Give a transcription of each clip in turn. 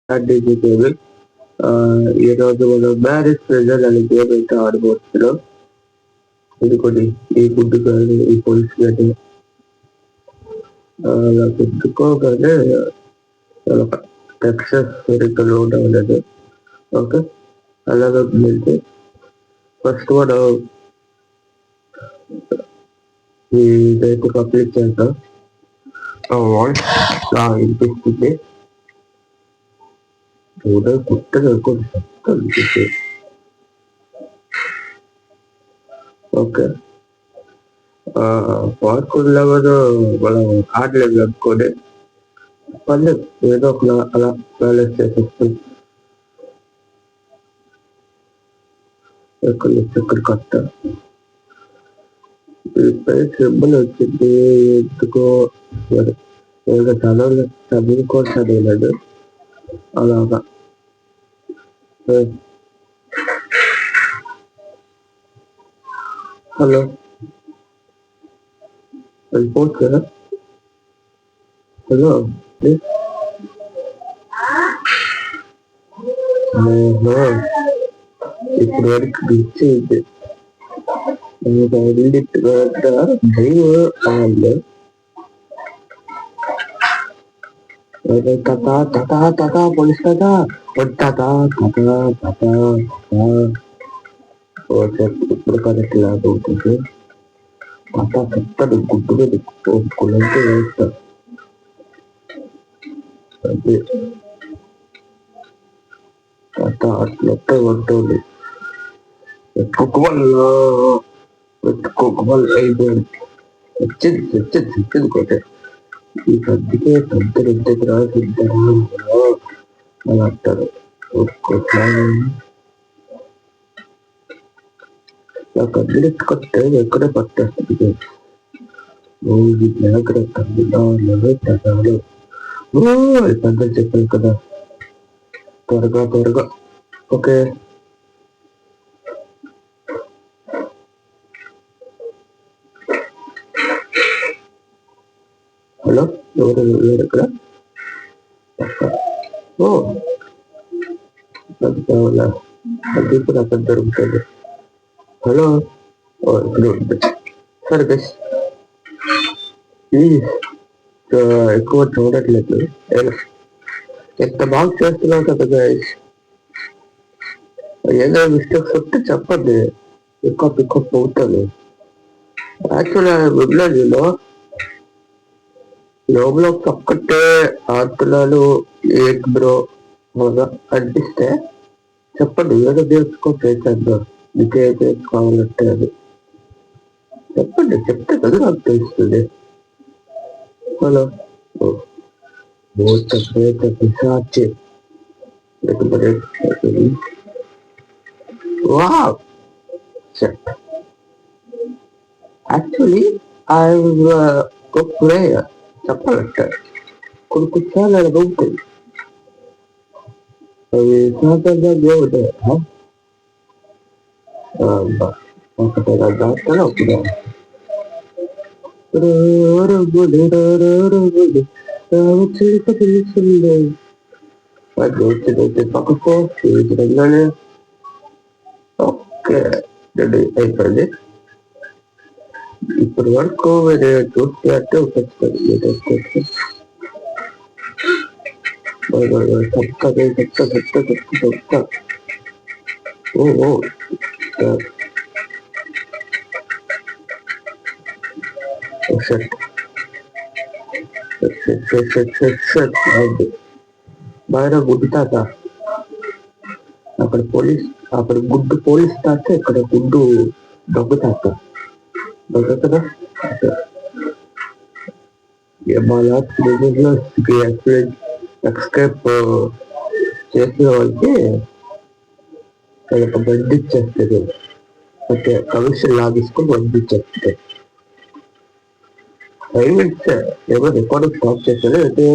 DJ table. ఈ రోజు మనం మ్యారేజ్ ప్రెజర్ అనే గేమ్ అయితే ఆడబోతున్నాం. ఇది కొన్ని ఈ గుడ్డు కానీ ఈ పోలీస్ కానీ నాకు ఎత్తుకోగానే టెక్సస్ సరిగ్గా లోడ్ అవ్వలేదు. ఓకే, అలాగే వెళ్తే ఫస్ట్ మనం ఇదైతే కంప్లీట్ చేద్దాం. వాయిస్ వినిపిస్తుంది. కుట్టదు కొంచెం. ఓకే, పార్కుల్లో కూడా మనం ఆడలేదు అనుకోండి, పర్లేదు ఏదో ఒక అలా బ్యాలెన్స్ చేసేస్తుంది. ఎక్కడ కట్ట సింబల్ వచ్చింది ఎందుకో మరి ఏదో చదువుకోలేదు అలాగా. హలో, వెళ్ళిపోవచ్చు కదా. హలో, ఇప్పుడు వరకు ఇచ్చేది వాళ్ళు పోలీస్ కదా ఇప్పుడు కరెక్ట్ లాగుంటుంది. చెప్తాడు గుడ్డు మీద కులంతో వేస్తాడు. అదే అట్లట్టే ఉంటుంది. పెట్టుకోవాలి అయిపోయింది. వచ్చింది కొట్టే ఈ సర్దికే పెద్దలు ఇంటికి రాసిద్దారా అని అంటారు. నాకు అడ్మిట్ కొట్టే ఎక్కడే పట్టేస్తుంది. జాగ్రత్త పెద్దలు చెప్పారు కదా, త్వరగా. ఓకే, హలో, ఎవరు లేరు ఇక్కడ. అది కావాలా, అది ఇప్పుడు అక్కడ దొరుకుతుంది. హలో, సరే బెస్ట్ ప్లీజ్ ఎక్కువ చూడట్లేదు. ఎంత బాగా చేస్తున్నావు కదా గైస్. ఏదో మిస్టేక్స్ వస్తే చెప్పండి, ఎక్కువ పికప్ అవుతుంది. యాక్చువల్గా విలేజ్లో లోపల ఒక్కటే ఆడుతున్నాను ఏంటి బ్రో అనిపిస్తే చెప్పండి, ఏదో నేర్చుకో చేసేద్దాం. మీకే చేసుకోవాలంటే అది చెప్పండి, చెప్తే కదా నాకు తెలుస్తుంది. హలో, పిశాచి యాక్చువల్లీ ఐ గుడ్ ప్లేయర్ చెప్పాలంటే కొన్ని చాలా అనుకుంటుంది. అవి సాధారణంగా దేవుడు ఒకటిగా దాంట్లో ఒకటి పక్కకు ఓకే రెడీ అయిపోయింది. ఇప్పుడు వరకు వేరే చూస్తే అంటే వచ్చేస్తుంది. చెప్తా ఓ బయట గుడ్డు తాత అక్కడ గుడ్డు పోలీస్ తాత, ఇక్కడ గుడ్డు దొంగ తాత. దొంగ కదా ఎక్స్కేప్ చేసిన వాళ్ళకి ఒక బండి ఇచ్చేస్తుంది. అంటే కమిషన్ లాగేసుకొని బండి ఇచ్చేస్తుంది. 5 minutes ఏమో రికార్డింగ్ స్టాప్ చేశారు. అయితే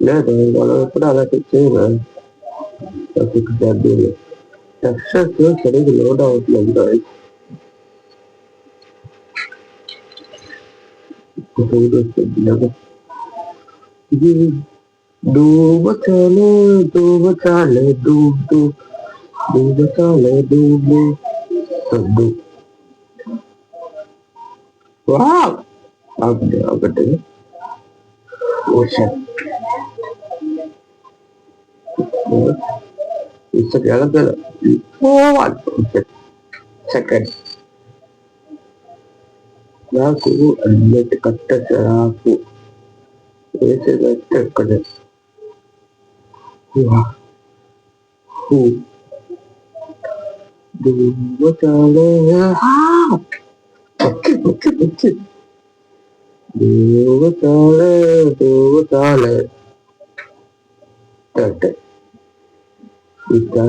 లేదు మనం ఎప్పుడు అలాంటి చేయలేదు. టెక్స్టర్స్ సరిగ్గా లోడ్ అవ్వట్లేదు. ఇది Dua bacale, dua bacale, dua bacale, sadu. Wow, apa deh? Buset, buset ya lah. What? Buset, second. Aku ada kata aku. Ini saya kata. Wah, dua bacale. Ah, oke. Dua bacale. Ada. Kita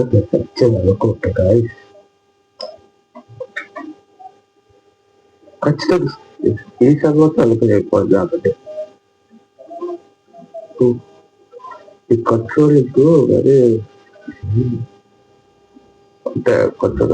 coba kok guys. ఖచ్చితంగా ఈ సంవత్సరాలు ఎక్కువ కాబట్టి ఈ controlling మరి అంటే కొంచెం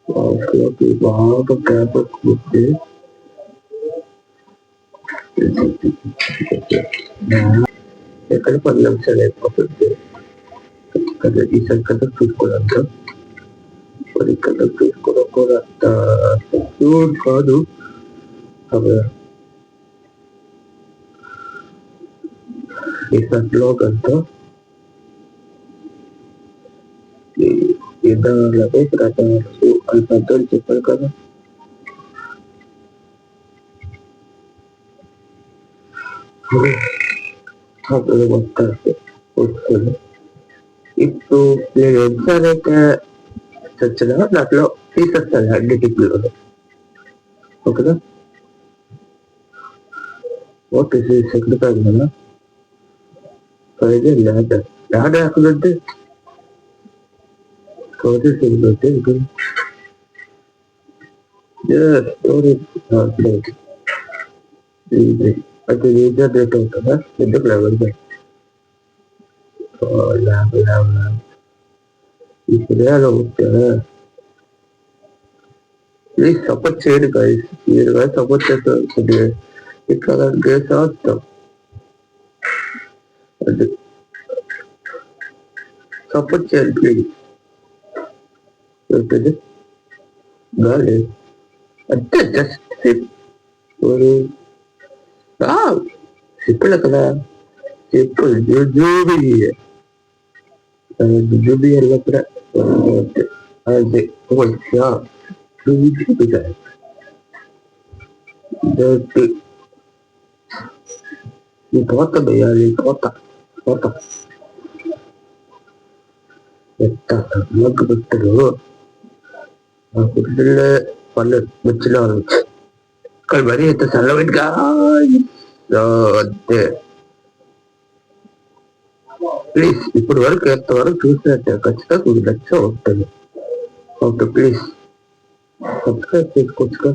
బాగుంది బాగా కాబట్టి ఎక్కడ 10 నిమిషాలు అయిపోతుంది కదా ఈసారి కదా చూసుకోవడంతో మరి కదా చూసుకోవడం కూడా అంత కాదు ఈసారి బ్లాగ్ అంతా విధానాలే రకాలు అని పెద్దలు చెప్పారు కదా అప్పుడు వస్తారు వస్తుంది ఇప్పుడు నేను ఎన్నిసార్లు అయితే చచ్చినా దాంట్లో తీసేస్తాను అన్నిటిలో ఓకేనా ఓకే సెకండ్ కాదు కదా అయితే ల్యాడ్ అక్కడుంటే స్టోరేజ్ ఉంటే స్టోరేజ్ అయితే రీజనరేట్ అవుతుందా ఎందుకు లెవెల్ ల్యాబ్ ఇప్పుడు అలా వచ్చారా ప్లీజ్ సపోర్ట్ చేయండి గైస్ మీరు కానీ సపోర్ట్ చేస్తారు కొద్దిగా ఇట్లా గేస్ వస్తాం అంటే సపోర్ట్ చేయండి ప్లీజ్ ఏంటంటే గాలి అంటే జస్ట్ చెప్పలే కదా చెప్పు జూబీ వెళ్ళినప్పుడే అదే ఈ కోత వేయాలి కోత ఎంత మగ్గు పెట్టరు ఆ కుటుంబంలో పళ్ళు వచ్చిన కానీ మరీ ఎంత చల్లబెట్టుగా అంతే ప్లీజ్ ఇప్పుడు వరకు ఎంతవరకు చూసినట్టే ఖచ్చితంగా మీకు నచ్చ ఉంటుంది ఓకే ప్లీజ్ సబ్స్క్రైబ్ చేసుకోవచ్చుగా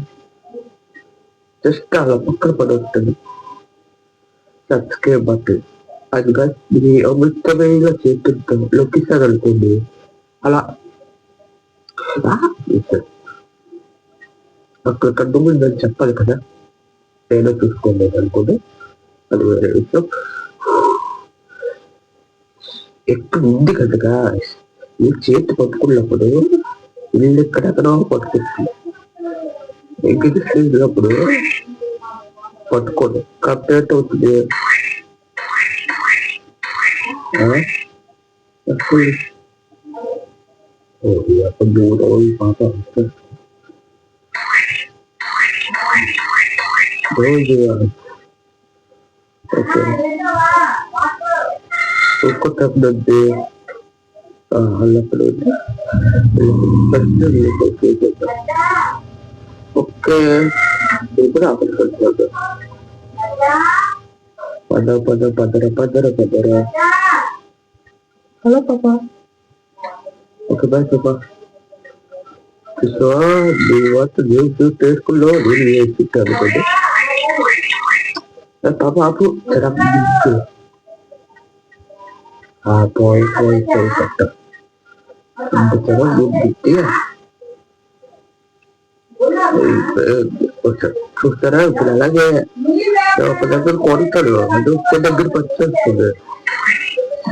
జస్ట్ అలా పక్కన పడి ఉంటుంది సబ్స్క్రైబ్ బటన్ అది మీ అమృతమైన చేతులతో లొక్కిస్తారనుకోండి అలా అక్కడ కంటు ముందు అని చెప్పాలి కదా నేను చూసుకోలేదు అనుకోండి అది వేరే విషయం ఎక్కడ ఉంది కదా ఈ చేతి పట్టుకున్నప్పుడు ఇల్లు ఎక్కడెక్కడో పట్టుకుంటుంది ఎగ్గిది చేసినప్పుడు పట్టుకోండి కంప్లీట్ అవుతుంది దూరం పాప ఓకే ఇంకొకటి అల్లప్పుడు ఓకే ఇప్పుడు అక్కడ పదర హలో పాప ఓకే బాయ్ పాప సో న్యూస్ చేసుకుల్లో నేను వేసిట్టు అనుకోండి పాప ఆపు పోయి కట్ట అందుకని గట్టిగా చూస్తారా ఇప్పుడు అలాగే ఒక దగ్గర కొడతాడు, అది ఒక్క దగ్గరకు వచ్చేస్తుంది,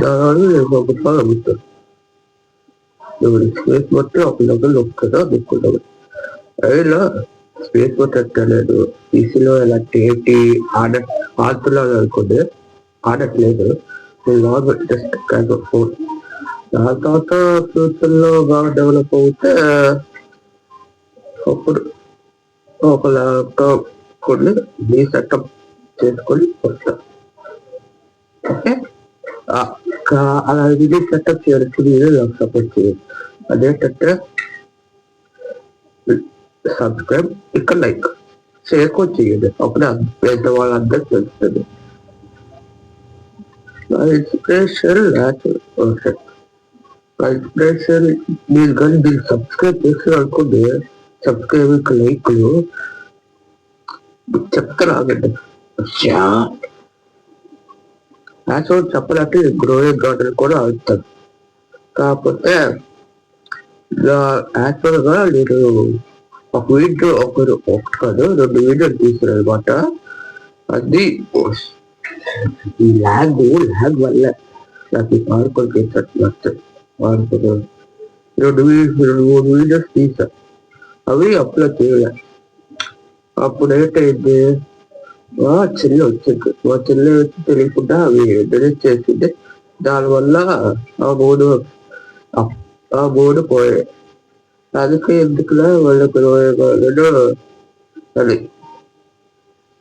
దానివల్ల ఒక రూపాయలు అమ్ముతాడు. స్పేస్ బట్టి ఒక దగ్గర నొక్కుతుందో దిక్కుంటుంది. ఇలా స్పేస్ కొట్టలేదు పీసీలో ఇలా టేటి ఆడుతున్నాను అనుకోండి, ఆడట్లేదు. Normal just kind of phone. దాని తర్వాత ఫ్యూచర్ లో బాగా డెవలప్ అవుతే అప్పుడు ఒక ల్యాప్టాప్ కొన్ని మీ సెటప్ చేసుకొని వస్తాం. ఓకే, అలా ఇది సెటప్ చేయడానికి మీరు నాకు సపోర్ట్ చేయండి. అదేంటంటే సబ్స్క్రైబ్, ఇక్కడ లైక్ షేర్ కూడా చేయండి. అప్పుడే పెద్ద వాళ్ళందరూ తెలుస్తుంది. నా ఇన్స్పిరేషన్ నా ఇన్స్పిరేషన్ మీరు కానీ మీరు సబ్స్క్రైబ్ చేస్తారు అనుకోండి, సబ్స్క్రైబ్ లైక్లు చెప్తారు ఆగండి. యాక్చువల్ చెప్పాలంటే గ్రోయింగ్ గార్డెన్ కూడా ఆడుతాను. కాకపోతే యాక్చువల్ గా నేను ఒక వీడియో ఒకటి కాదు 2 వీడియోలు తీసాను అనమాట. అది ల్యాగ్ వల్ల నాకు ఈ పార్కులు చేసినట్టు నచ్చదు. పార్కులు 2-3 వీడియోస్ తీసా, అవి అప్లోడ్ చేయలే. అప్పుడు ఏంటైంది, మా చెల్లి వచ్చింది, మా చెల్లి వచ్చి తెలియకుండా అవి డిలీట్ చేసింది. దానివల్ల ఆ మూడు పోయాయి. అందుకే ఎందుకులా వాళ్ళకి అది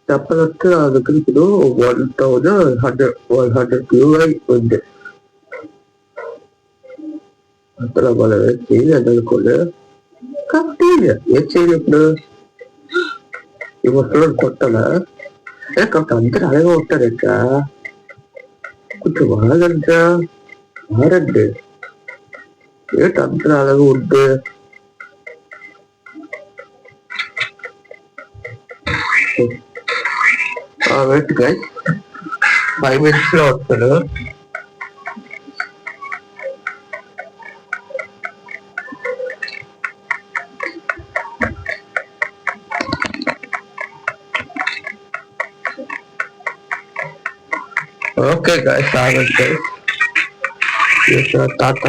చెప్పనట్టు నా దగ్గర ఇప్పుడు 1,100 వ్యూ ఉంది. అసలు మనం ఏం చేయలేదు అనుకోలే, కాబట్టి ఏం చేయలేదు. ఇప్పుడు ఈ వస్తువులు కొట్టాలా? కాబట్టి అందరూ అలాగే ఉంటారంట. కొంచెం మారండి. ఏంటి అందరూ అలాగే ఉంటే వెయిట్ గైస్, 5 minutes లో వస్తాడు. ఓకే గైస్, ఆగండి. తాత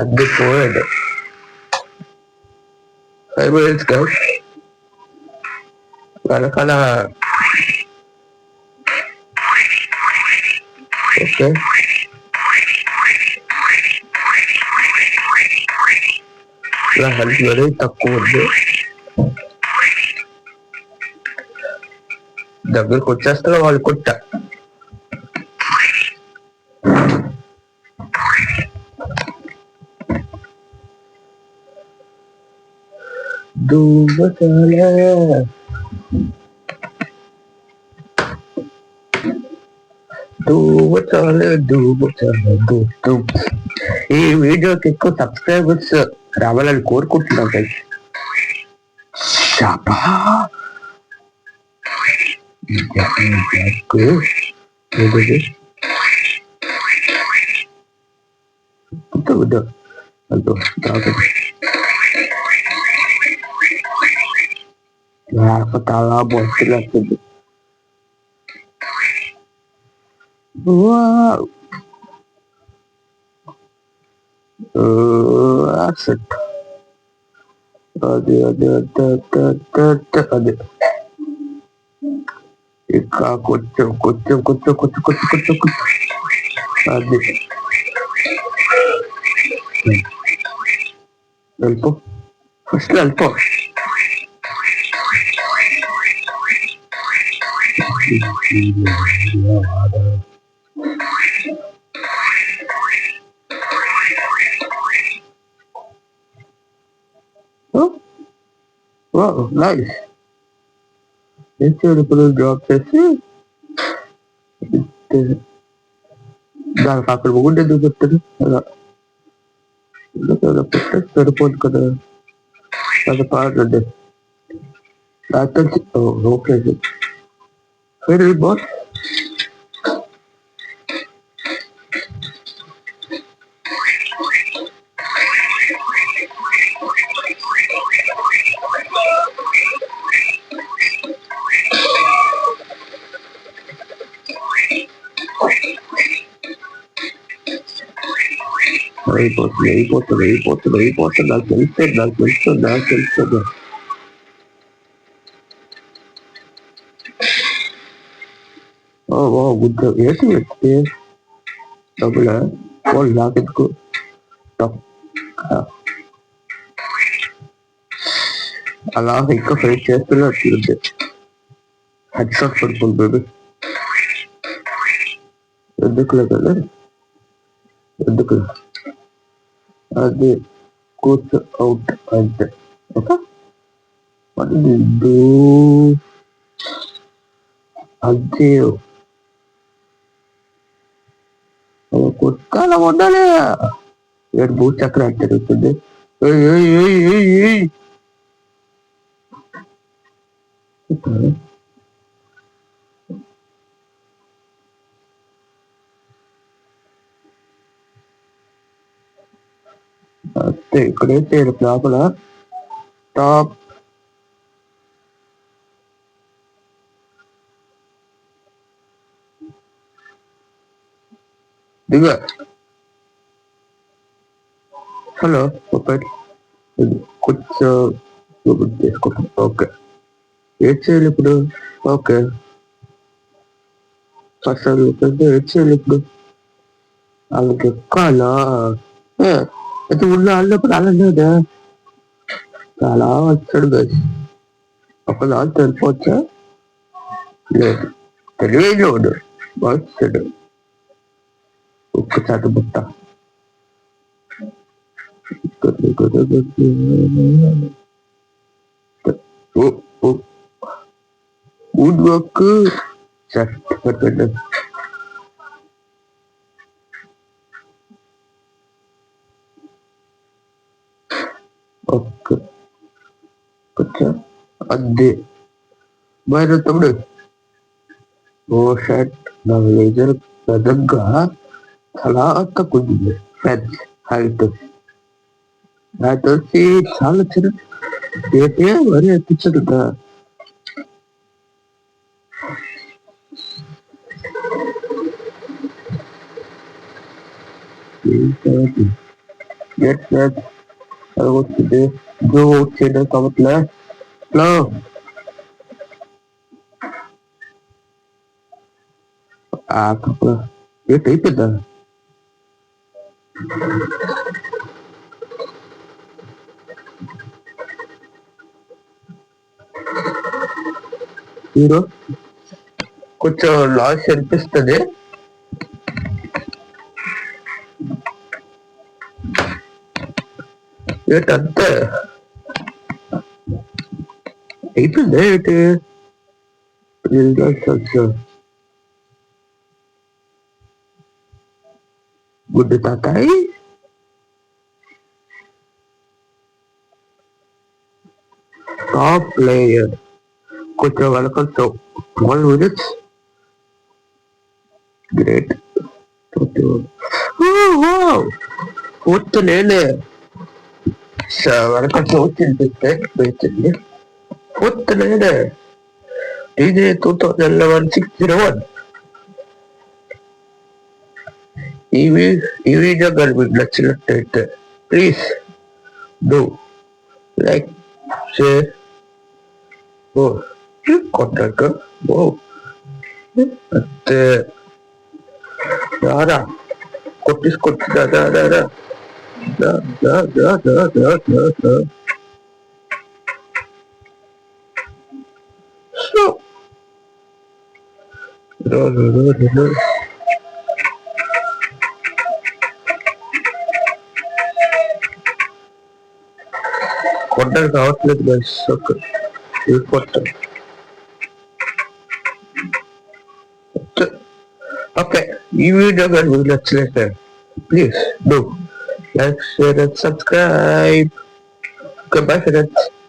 అది పోయాడు. 5 minutes గైస్, వెనకాల. ఓకే, హెల్త్ వెరీ తక్కువ ఉంది. దగ్గరకు వచ్చేస్తా వాళ్ళు కొట్ట. ఈ వీడియోకి ఎక్కువ సబ్స్క్రైబర్స్ రావాలని కోరుకుంటున్నాం గైస్. చాలా బాగుంటుంది. అదే ఇంకా కొంచెం అది వెళ్ళిపో, ఫస్ట్ వెళ్ళిపో. నైస్. ఇప్పుడు డ్రాప్ చేసి దానికి అక్కడ ఒకటి ఎందుకు పెట్టారు, అలా పెట్టే సరిపోదు కదా. అది పాడండి, ఓకే. Really, boss? అయిపోతుంది నాకు తెలుస్తుంది. గుడ్ ఏంటి చెప్తే డబ్బులా వాళ్ళు నాకెందుకు అలా ఇంకా ఫైట్ చేస్తున్నట్లుంది. హెడ్ షాట్ పడుతుంది బేబీ. ఎందుకులే కదా ఎందుకు అది కూర్చో అవుట్ అంతే. ఓకే అంతే కుట్టాల ఉండాలి. ఏడు భూ చక్రం తిరుగుతుంది. అంతే ఇక్కడైతే లోపల టాప్ దిగ. హలో కూర్చో చేసుకుంటాం. ఓకే ఏం చేయాలి ఇప్పుడు? ఓకే అసలు ఏం చేయాలి ఇప్పుడు? వాళ్ళకి ఎక్కాలా? అయితే ఊళ్ళో వాళ్ళప్పుడు అలా లేదా? చాలా వచ్చాడు గది. ఒకదాని తెలిపోవచ్చా? లేదు తెలియజోడు వచ్చాడు ఒక్కసారి బుట్ట. వుడ్ వర్క్ పెట్టండి. ఓకే అదే మరి తమ్ముడు ఓ షర్ట్ నా లేజర్ పెద్దగా చాలా తక్కువ ఫ్రెండ్స్ హైట్ నాకు వచ్చి చాలా చిన్న ఏంటే మరీ ఎత్తించదుగా. అది వచ్చింది జో వచ్చేది కాబట్లే హలో ఏంటి అయిపోద్దా? హీరో కొంచెం లాస్ అనిపిస్తుంది. ఏంటంతే అయిపోయింది ఏంటి? గుడ్డు తాతాయి టాప్ ప్లేయర్ కొంచెం వెనకొచ్చు 12 minutes గ్రేట్. ఫోర్త్ నేనే వెనకొచ్చు వచ్చింది ఫోర్త్ నేనే. ఇది 2011-601. ఈ వీడియో కానీ మీకు నచ్చినట్టయితే ప్లీజ్ డూ లైక్ షేర్ కొట్టాక అంతే రారా కొట్టించుకొచ్చి కొట్టడానికి కావట్లేదు గైస్. కొట్టాను ఓకే. ఈ వీడియో కానీ మీకు నచ్చలేక please do like share and subscribe. Goodbye, friends.